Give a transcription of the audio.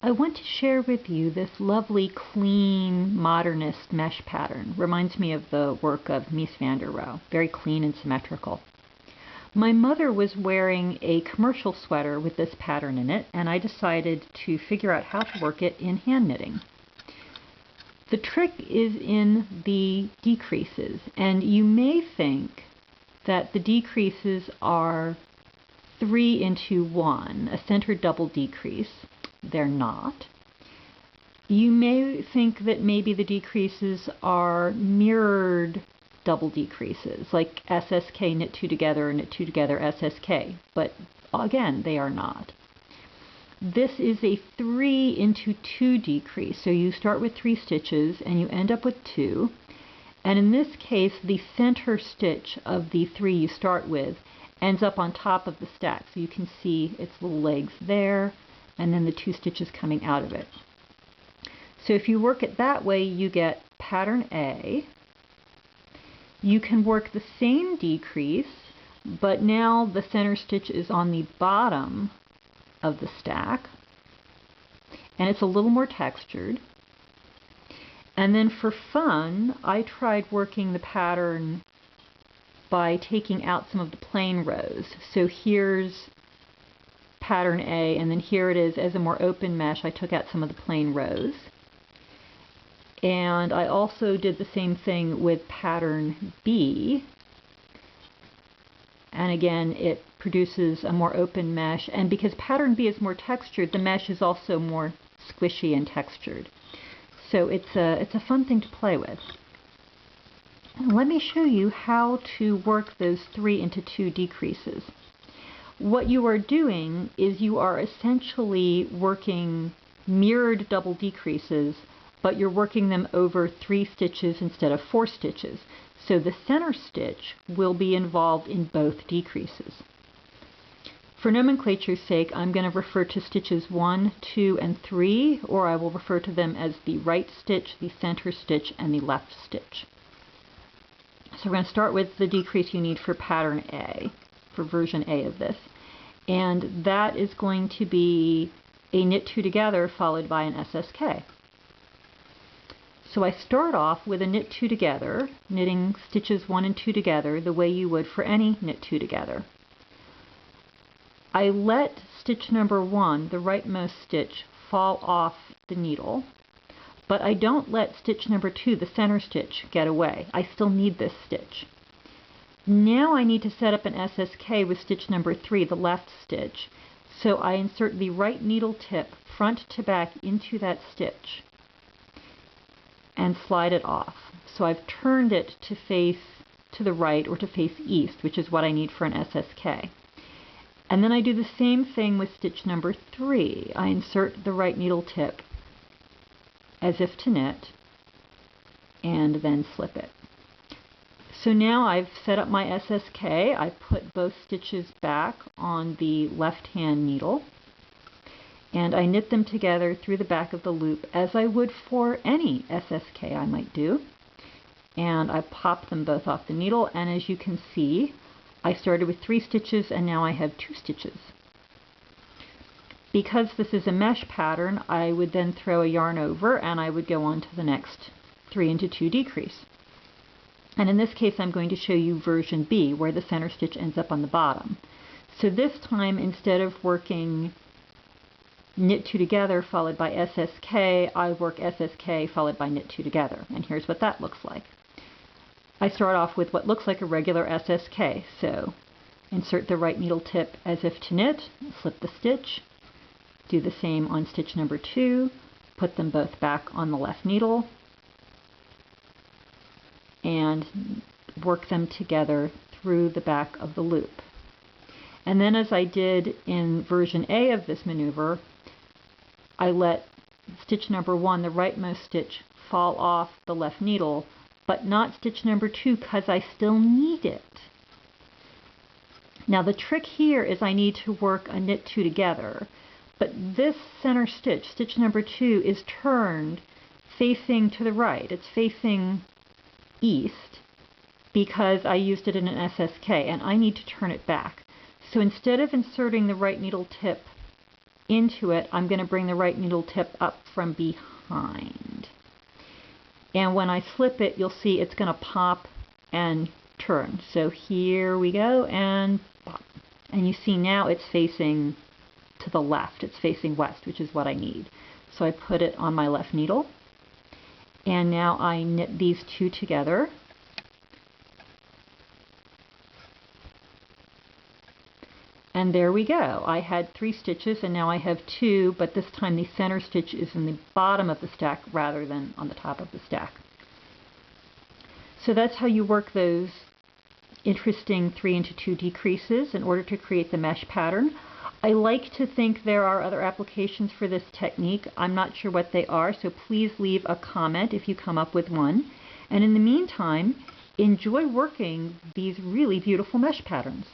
I want to share with you this lovely, clean, modernist mesh pattern. Reminds me of the work of Mies van der Rohe. Very clean and symmetrical. My mother was wearing a commercial sweater with this pattern in it, and I decided to figure out how to work it in hand knitting. The trick is in the decreases, and you may think that the decreases are 3 into 1, a centered double decrease. They're not. You may think that maybe the decreases are mirrored double decreases, like SSK, knit 2 together, knit 2 together, SSK, but again, they are not. This is a 3 into 2 decrease, so you start with 3 stitches and you end up with 2, and in this case, the center stitch of the 3 you start with ends up on top of the stack, so you can see its little legs there, and then the 2 stitches coming out of it. So if you work it that way, you get pattern A. You can work the same decrease, but now the center stitch is on the bottom of the stack, and it's a little more textured. And then for fun, I tried working the pattern by taking out some of the plain rows. So here's pattern A, and then here it is as a more open mesh. I took out some of the plain rows. And I also did the same thing with pattern B. And again, it produces a more open mesh. And because pattern B is more textured, the mesh is also more squishy and textured. So it's a fun thing to play with. And let me show you how to work those 3 into 2 decreases. What you are doing is you are essentially working mirrored double decreases, but you're working them over 3 stitches instead of 4 stitches. So the center stitch will be involved in both decreases. For nomenclature's sake, I'm going to refer to stitches 1, 2, and 3, or I will refer to them as the right stitch, the center stitch, and the left stitch. So we're going to start with the decrease you need for pattern A, for version A of this. And that is going to be a knit 2 together followed by an SSK. So I start off with a knit 2 together, knitting stitches 1 and 2 together the way you would for any knit 2 together. I let stitch number 1, the rightmost stitch, fall off the needle, but I don't let stitch number 2, the center stitch, get away. I still need this stitch. Now I need to set up an SSK with stitch number 3, the left stitch. So I insert the right needle tip front to back into that stitch and slide it off. So I've turned it to face to the right or to face east, which is what I need for an SSK. And then I do the same thing with stitch number 3. I insert the right needle tip as if to knit and then slip it. So now I've set up my SSK. I put both stitches back on the left-hand needle, and I knit them together through the back of the loop as I would for any SSK I might do. And I pop them both off the needle, and as you can see, I started with 3 stitches and now I have 2 stitches. Because this is a mesh pattern, I would then throw a yarn over and I would go on to the next 3 into 2 decrease. And in this case, I'm going to show you version B, where the center stitch ends up on the bottom. So this time, instead of working knit 2 together followed by SSK, I work SSK followed by knit 2 together. And here's what that looks like. I start off with what looks like a regular SSK. So insert the right needle tip as if to knit, slip the stitch, do the same on stitch number 2, put them both back on the left needle, and work them together through the back of the loop. And then, as I did in version A of this maneuver, I let stitch number 1, the rightmost stitch, fall off the left needle, but not stitch number 2 because I still need it. Now the trick here is I need to work a knit 2 together, but this center stitch, stitch number 2, is turned facing to the right. It's facing east because I used it in an SSK, and I need to turn it back. So instead of inserting the right needle tip into it, I'm going to bring the right needle tip up from behind. And when I slip it, you'll see it's going to pop and turn. So here we go, and pop. And you see now it's facing to the left. It's facing west, which is what I need. So I put it on my left needle. And now I knit these two together. And there we go. I had 3 stitches and now I have 2, but this time the center stitch is in the bottom of the stack rather than on the top of the stack. So that's how you work those interesting 3×2 decreases in order to create the mesh pattern. I like to think there are other applications for this technique. I'm not sure what they are, so please leave a comment if you come up with one. And in the meantime, enjoy working these really beautiful mesh patterns.